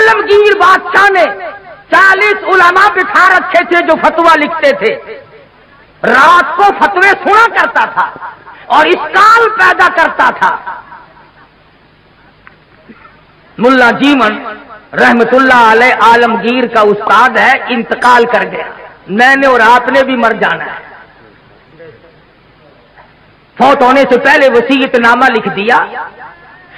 عالمگیر بادشاہ نے 40 علماء بٹھا رکھے تھے جو فتویٰ لکھتے تھے، رات کو فتوے سنا کرتا تھا اور اسکال پیدا کرتا تھا۔ ملا جیمن رحمت اللہ علیہ عالمگیر کا استاد ہے، انتقال کر گیا، میں نے اور آپ نے بھی مر جانا ہے۔ فوت ہونے سے پہلے وصیت نامہ لکھ دیا،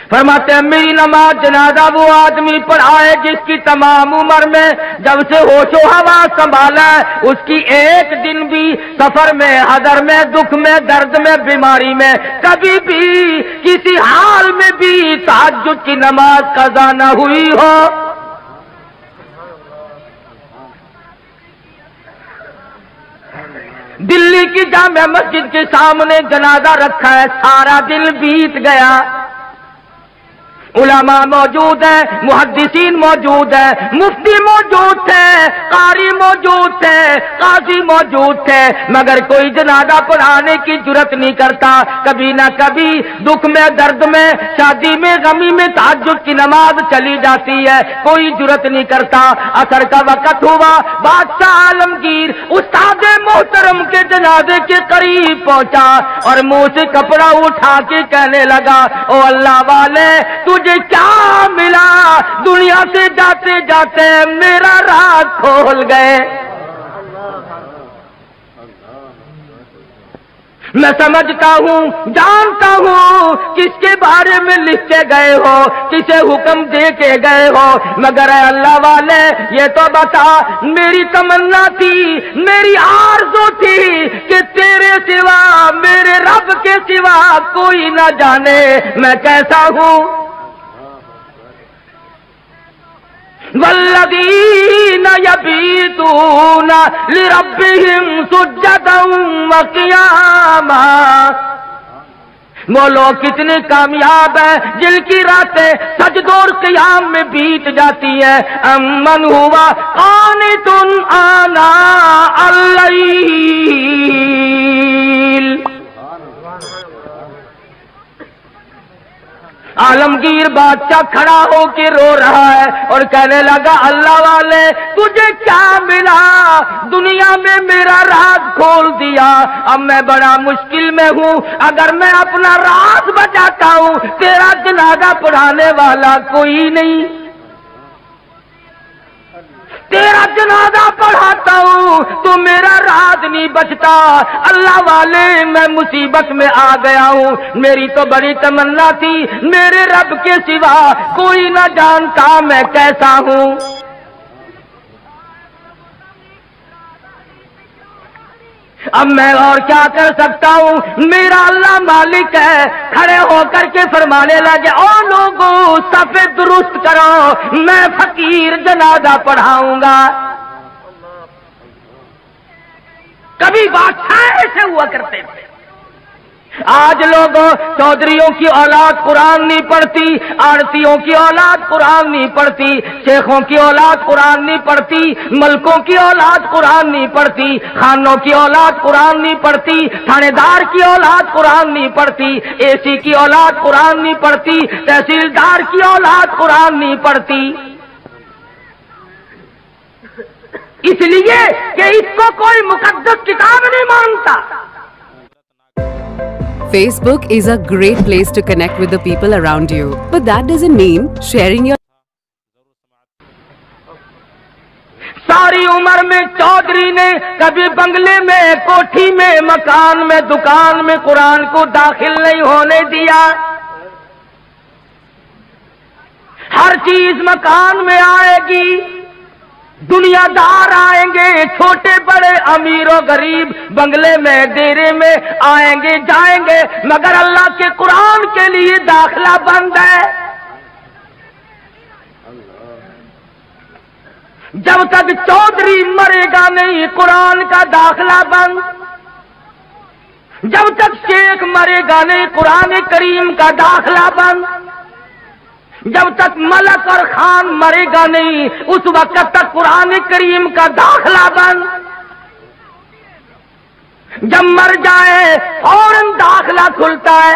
فرماتے ہیں میری نماز جنازہ وہ آدمی پڑھائے جس کی تمام عمر میں جب سے ہوش و حواس سنبھالا ہے اس کی ایک دن بھی سفر میں، حضر میں، دکھ میں، درد میں، بیماری میں کبھی بھی کسی حال میں بھی تہجد کی نماز قضا نہ ہوئی ہو۔ دلی کی جامع مسجد کے سامنے جنازہ رکھا ہے، سارا دن بیت گیا، علماء موجود ہیں، محدثین موجود ہیں، مفتی موجود تھے، قاری موجود تھے، قاضی موجود تھے، مگر کوئی جنازہ پڑھانے کی جرت نہیں کرتا۔ کبھی نہ کبھی دکھ میں، درد میں، شادی میں، غمی میں تہجد کی نماز چلی جاتی ہے، کوئی جرت نہیں کرتا۔ عصر کا وقت ہوا، بادشاہ عالمگیر استاد محترم کے جنازے کے قریب پہنچا اور منہ سے کپڑا اٹھا کے کہنے لگا، او اللہ والے تجھے کیا ملا؟ دنیا سے جاتے جاتے میرا راز کھول گئے۔ میں سمجھتا ہوں، جانتا ہوں کس کے بارے میں لکھ کے گئے ہو، کسے حکم دے کے گئے ہو، مگر اے اللہ والے یہ تو بتا، میری تمنا تھی، میری آرزو تھی کہ تیرے سوا، میرے رب کے سوا کوئی نہ جانے میں کیسا ہوں۔ والذین یبیتون لربہم سجدا وقیاما، وہ لوگ کتنے کامیاب ہیں جن کی راتیں سجدوں اور قیام میں بیت جاتی ہیں۔ امن ہوا قانت آناء اللیل، عالمگیر بادشاہ کھڑا ہو کے رو رہا ہے اور کہنے لگا، اللہ والے تجھے کیا ملا؟ دنیا میں میرا راز کھول دیا، اب میں بڑا مشکل میں ہوں، اگر میں اپنا راز بچاتا ہوں تیرا جنازہ پڑھانے والا کوئی نہیں، تیرا جنازہ پڑھاتا ہوں تو میرا راز نہیں بچتا۔ اللہ والے میں مصیبت میں آ گیا ہوں، میری تو بڑی تمنا تھی میرے رب کے سوا کوئی نہ جانتا میں کیسا ہوں۔ اب میں اور کیا کر سکتا ہوں، میرا اللہ مالک ہے۔ کھڑے ہو کر کے فرمانے لگے، او لوگوں صف درست کرو، میں فقیر جنازہ پڑھاؤں گا۔ کبھی بادشاہ ایسے ہوا کرتے تھے، آج لوگوں چودھریوں کی اولاد قرآن نہیں پڑھتی، آڑتیوں کی اولاد قرآن نہیں پڑھتی، شیخوں کی اولاد قرآن نہیں پڑھتی، ملکوں کی اولاد قرآن نہیں پڑھتی، خانوں کی اولاد قرآن نہیں پڑھتی، تھانے دار کی اولاد قرآن نہیں پڑھتی، اے سی کی اولاد قرآن نہیں پڑھتی، تحصیلدار کی اولاد قرآن نہیں پڑھتی، اس لیے کہ اس کو کوئی مقدس کتاب نہیں مانتا۔ Facebook is a great place to connect with the people around you, but that doesn't mean sharing your ساری عمر میں چودھری نے کبھی بنگلے میں، کوٹھی میں، مکان میں، دکان میں قرآن کو داخل نہیں ہونے دیا۔ ہر چیز مکان میں آئے گی، دنیا دار آئیں گے، چھوٹے بڑے، امیر و غریب، بنگلے میں، ڈیرے میں آئیں گے جائیں گے، مگر اللہ کے قرآن کے لیے داخلہ بند ہے۔ جب تک چودھری مرے گا نہیں قرآن کا داخلہ بند، جب تک شیخ مرے گا نہیں قرآن کریم کا داخلہ بند، جب تک ملک اور خان مرے گا نہیں اس وقت تک قرآن کریم کا داخلہ بند، جب مر جائے فوراً داخلہ کھلتا ہے۔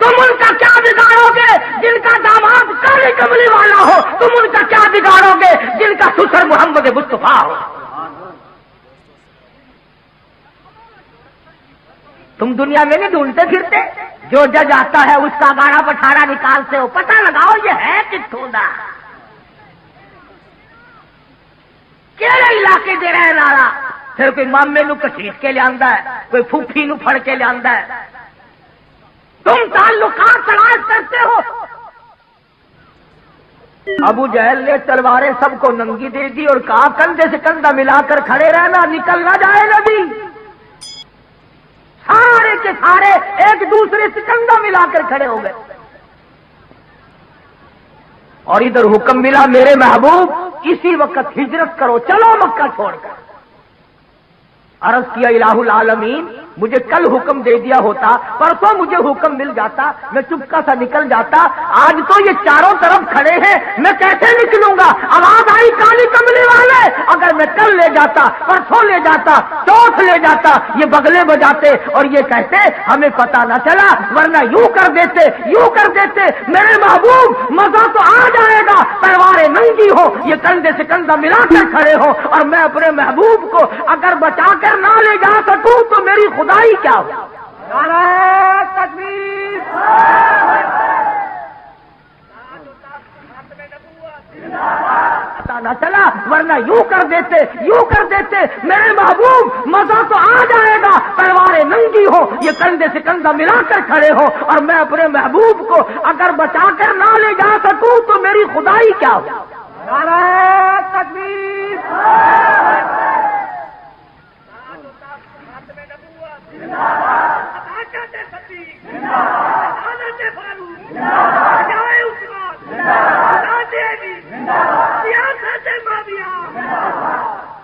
تم ان کا کیا بگاڑو گے جن کا داماد کالی کملی والا ہو؟ تم ان کا کیا بگاڑو گے جن کا سسر محمد مصطفیٰ ہو؟ تم دنیا میں نہیں ڈھونڈتے پھرتے؟ جو جج آتا ہے اس کا گاڑا پٹھارا نکالتے ہو، پتہ لگاؤ یہ ہے کتوں دا، کہڑے علاقے دے رہے نارا؟ پھر کوئی مامے نو کسیٹ کے لیا ہے، کوئی پھوپھی نو پھڑ کے لیا ہے، تم تعلقات تلاش کرتے ہو۔ ابو جہل نے تلواریں سب کو ننگی دے دی اور کہا کندھے سے کندھا ملا کر کھڑے رہنا، نکل نہ جائے نبی۔ سارے کے سارے ایک دوسرے سے کندھا ملا کر کھڑے ہو گئے، اور ادھر حکم ملا میرے محبوب اسی وقت ہجرت کرو، چلو مکہ چھوڑ کر۔ عرض کیا الہ العالمین مجھے کل حکم دے دیا ہوتا، پرسوں مجھے حکم مل جاتا، میں چپکا سا نکل جاتا، آج تو یہ چاروں طرف کھڑے ہیں، میں کیسے نکلوں گا؟ آواز آئی کالی کملی والے، اگر میں کل لے جاتا، پرسوں لے جاتا، چوتھ لے جاتا، یہ بغلے بجاتے اور یہ کہتے ہمیں پتہ نہ چلا، ورنہ یوں کر دیتے، یوں کر دیتے۔ میرے محبوب مزہ تو آ جائے گا، تلواریں ننگی ہو، یہ کندھے سے کندھا ملا کر کھڑے ہو، اور میں اپنے محبوب کو اگر بچا کر نہ لے جا سکوں تو میری خدائی کیا ہو؟ نعرہ تکبیر! پتہ نہ چلا، ورنہ یوں کر دیتے، یوں کر دیتے۔ میرے محبوب مزہ تو آ جائے گا، تلواریں ننگی ہو، یہ کندھے سے کندھا ملا کر کھڑے ہو، اور میں اپنے محبوب کو اگر بچا کر نہ لے جا سکوں تو میری خدائی کیا ہو؟ نعرہ تکبیر!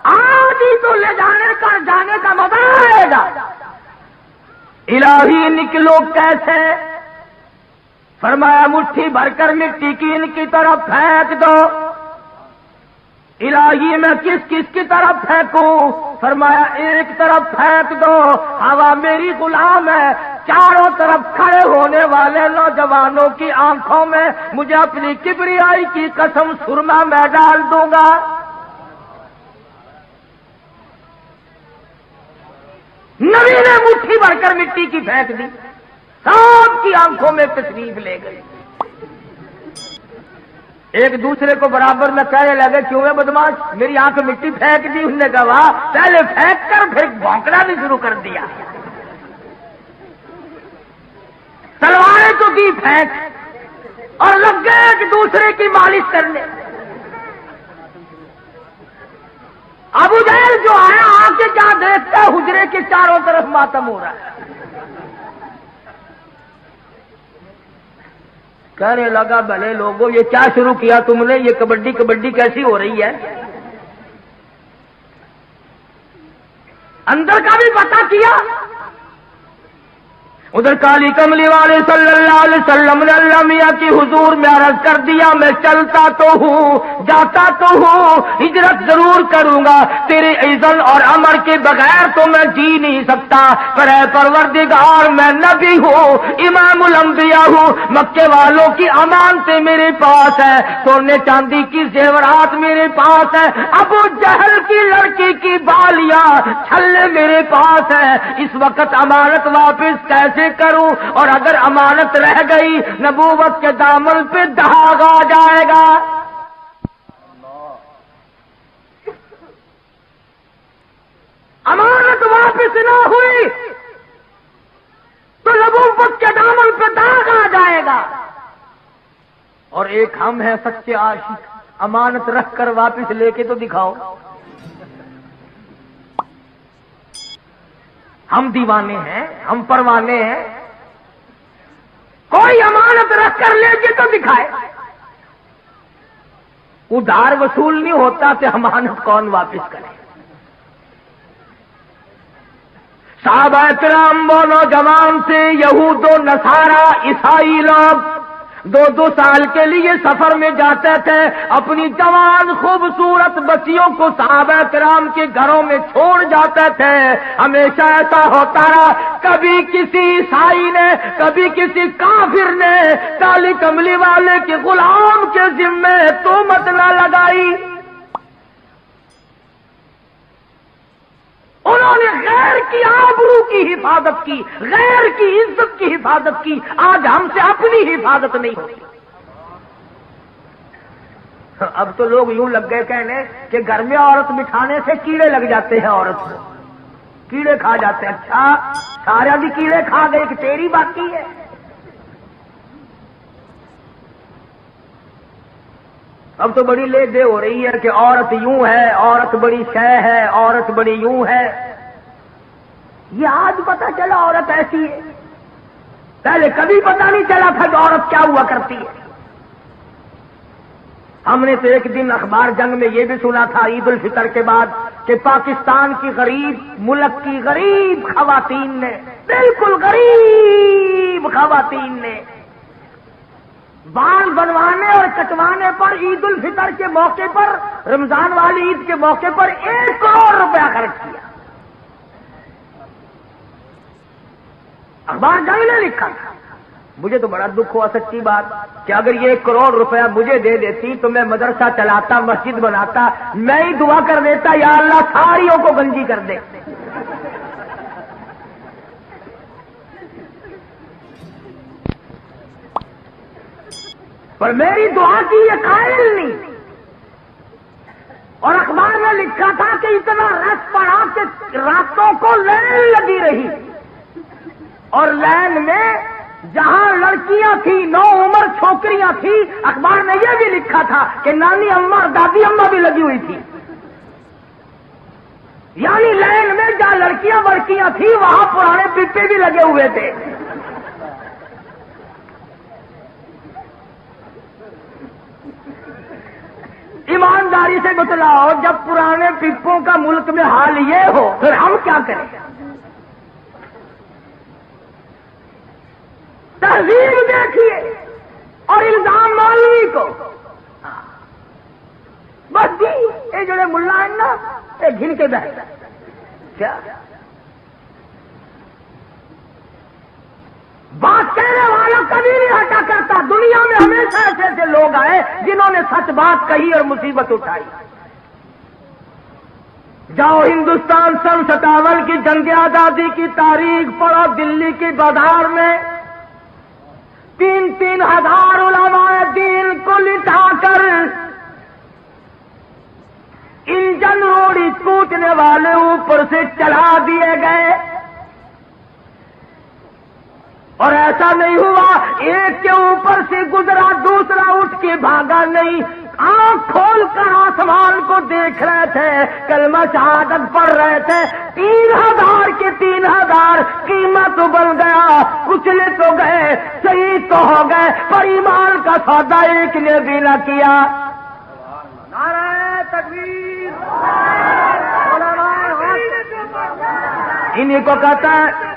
آج ہی تو لے جانے کا مزہ آئے گا۔ الہی نکلو کیسے؟ فرمایا مٹھی بھر کر مٹی کی ان کی طرف پھینک دو۔ الہی میں کس کس کی طرف پھینکوں؟ فرمایا ایک طرف پھینک دو، ہوا میری غلام ہے، چاروں طرف کھڑے ہونے والے نوجوانوں کی آنکھوں میں مجھے اپنی کبریائی کی قسم سرما میں ڈال دوں گا۔ نبی نے مٹھی بھر کر مٹی کی پھینک دی، سب کی آنکھوں میں تشریف لے گئی۔ ایک دوسرے کو برابر میں کہنے لگے کیوں ہے بدماش، میری آنکھ مٹی پھینک دی؟ انہوں نے کہا واہ، پہلے پھینک کر پھر بھونکنا بھی شروع کر دیا۔ تلواریں تو کی پھینک اور لگ گئے ایک دوسرے کی مالش کرنے۔ ابو جہل جو آیا آ کے کیا دیکھتا ہے، حجرے کے چاروں طرف ماتم ہو رہا ہے۔ کہنے لگا بھلے لوگوں یہ کیا شروع کیا تم نے، یہ کبڈی کبڈی کیسی ہو رہی ہے؟ اندر کا بھی پتہ کیا، ادھر کالی کملی والے صلی اللہ علیہ وسلم نے اللہ میاں کی حضور میں عرض کر دیا میں چلتا تو ہوں، جاتا تو ہوں، ہجرت ضرور کروں گا، تیرے اذن اور امر کے بغیر تو میں جی نہیں سکتا، پر اے پروردگار میں نبی ہوں، امام الانبیاء ہوں، مکے والوں کی امانتیں میرے پاس ہے، سونے چاندی کی زیورات میرے پاس ہے، ابو جہل کی لڑکی کی بالیاں چھلے میرے پاس ہے، اس وقت امانت واپس کیسے کروں؟ اور اگر امانت رہ گئی نبوت کے دامن پہ داغ آ جائے گا۔ امانت واپس نہ ہوئی تو نبوت کے دامن پہ داغ آ جائے گا۔ اور ایک ہم ہیں سچے عاشق، امانت رکھ کر واپس لے کے تو دکھاؤ۔ ہم دیوانے ہیں، ہم پروانے ہیں، کوئی امانت رکھ کر لے کے تو دکھائے۔ ادھار وصول نہیں ہوتا تو امانت کون واپس کرے؟ صحابہ کرام وہ نوجوان سے یہود و نصارا عیسائی لوگ 2 سال کے لیے سفر میں جاتے تھے، اپنی جوان خوبصورت بچیوں کو صحابہ کرام کے گھروں میں چھوڑ جاتے تھے۔ ہمیشہ ایسا ہوتا رہا، کبھی کسی عیسائی نے، کبھی کسی کافر نے کالی کملی والے کے غلام کے ذمے تہمت نہ لگائی۔ انہوں نے غیر کی آبرو کی حفاظت کی، غیر کی عزت کی حفاظت کی۔ آج ہم سے اپنی حفاظت نہیں ہوتی۔ اب تو لوگ یوں لگ گئے کہنے کہ گھر میں عورت بٹھانے سے کیڑے لگ جاتے ہیں، عورت کو کیڑے کھا جاتے ہیں۔ اچھا، سارا بھی کیڑے کھا گئے کہ تیری باقی ہے؟ اب تو بڑی لے دے ہو رہی ہے کہ عورت یوں ہے، عورت بڑی شے ہے، عورت بڑی یوں ہے۔ یہ آج پتہ چلا عورت ایسی ہے، پہلے کبھی پتہ نہیں چلا تھا کہ عورت کیا ہوا کرتی ہے۔ ہم نے تو ایک دن اخبار جنگ میں یہ بھی سنا تھا عید الفطر کے بعد کہ پاکستان کی غریب ملک کی غریب خواتین نے، بالکل غریب خواتین نے بال بنوانے اور کٹوانے پر عید الفطر کے موقع پر، رمضان والی عید کے موقع پر 1 کروڑ روپیہ خرچ کیا۔ اخبار جنگ نے لکھا تھا۔ مجھے تو بڑا دکھ ہوا سچی بات کہ اگر یہ 1 کروڑ روپیہ مجھے دے دیتی تو میں مدرسہ چلاتا، مسجد بناتا، میں ہی دعا کر دیتا یا اللہ ساریوں کو گنجی کر دے۔ پر میری دعا کی یہ قائل نہیں۔ اور اخبار میں لکھا تھا کہ اتنا رش پڑا کہ راتوں کو لائن لگی رہی، اور لائن میں جہاں لڑکیاں تھیں، 9 عمر چھوکریاں تھیں، اخبار میں یہ بھی لکھا تھا کہ نانی اماں اور دادی اماں بھی لگی ہوئی تھی۔ یعنی لائن میں جہاں لڑکیاں بڑکیاں تھیں وہاں پرانے پپے بھی لگے ہوئے تھے۔ ایمانداری سے بتلاؤ، جب پرانے پپوں کا ملک میں حال یہ ہو پھر ہم کیا کریں؟ تہذیب دیکھیے اور الزام مولوی کو۔ بس جی یہ جڑے ملا ہیں نا، یہ گھن کے بیٹھتا کیا بات کہنے والا کبھی نہیں ہٹا کرتا۔ دنیا میں ہمیشہ ایسے ایسے لوگ آئے جنہوں نے سچ بات کہی اور مصیبت اٹھائی۔ جاؤ ہندوستان سن 57 کی جنگ آزادی کی تاریخ پڑھو، دلی کی بازار میں 3-3 ہزار علماء دین کو لٹا کر انجن روڑی کوٹنے والے اوپر سے چڑھا دیے گئے، اور ایسا نہیں ہوا ایک کے اوپر سے گزرا دوسرا اٹھ کے بھاگا نہیں، آنکھ کھول کر آسمان کو دیکھ رہے تھے، کلمہ شہادت پڑھ رہے تھے۔ 3000 کے 3000 قیمت بن گیا، کچلے تو گئے، شہید تو ہو گئے، پر ایمان کا سودا ایک نے بھی نہ کیا۔ نعرہ تکبیر! انہیں کو کہتا ہے،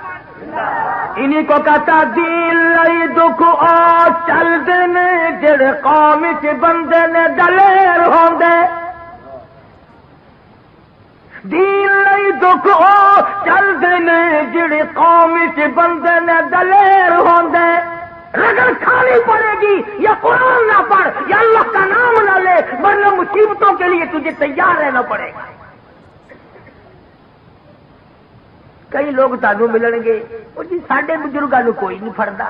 انہیں کو کہتا دین لئی دکھ او چل دینے، جڑے قوم چ بندے نے دلیر ہوندے۔ دین لئی دکھ او چل دینے، جڑے قوم چ بندے نے دلیر ہوندے۔ رگڑ کھانی پڑے گی، یا قرآن نہ پڑھ یا اللہ کا نام نہ لے، ورنہ مصیبتوں کے لیے تجھے تیار رہنا پڑے گا۔ کئی لوگ تانوں ملن گے، وہ جی ساڈے بزرگاں نوں کوئی نہیں پھڑدا،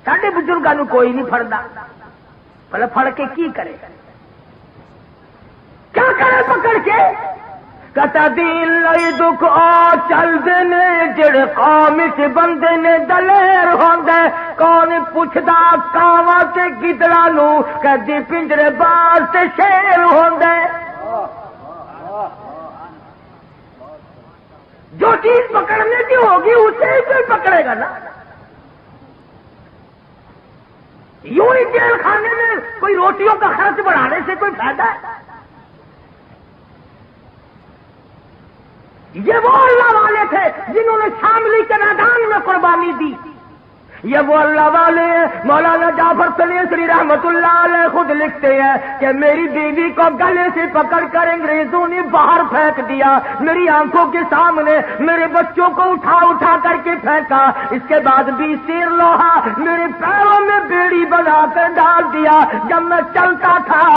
ساڈے بزرگاں نوں کوئی نہیں پھڑدا۔ بھلا پھڑ کے کی کرے، کیا کرے پکڑ کے؟ کہتا دین لئی دکھ آ چل دینے، جڑے قوم چ بندے نے دلیر ہوندے۔ کون پوچھدا کاواں تے گدڑاں نوں، کدی پنجرے باز تے شیر ہوندے۔ جو چیز پکڑنے کی ہوگی اسے ہی کوئی پکڑے گا نا۔ یوں ہی جیل خانے میں کوئی روٹیوں کا خرچ بڑھانے سے کوئی فائدہ ہے؟ یہ وہ اللہ والے تھے جنہوں نے شاملی کے میدان میں قربانی دی، یہ وہ اللہ والے ہیں. مولانا جعفر سلیسری رحمت اللہ علیہ خود لکھتے ہیں کہ میری بیوی کو گلے سے پکڑ کر انگریزوں نے باہر پھینک دیا, میری آنکھوں کے سامنے میرے بچوں کو اٹھا اٹھا کر کے پھینکا, اس کے بعد بھی سیر لوہا میرے پیروں میں بیڑی بنا کر ڈال دیا. جب میں چلتا تھا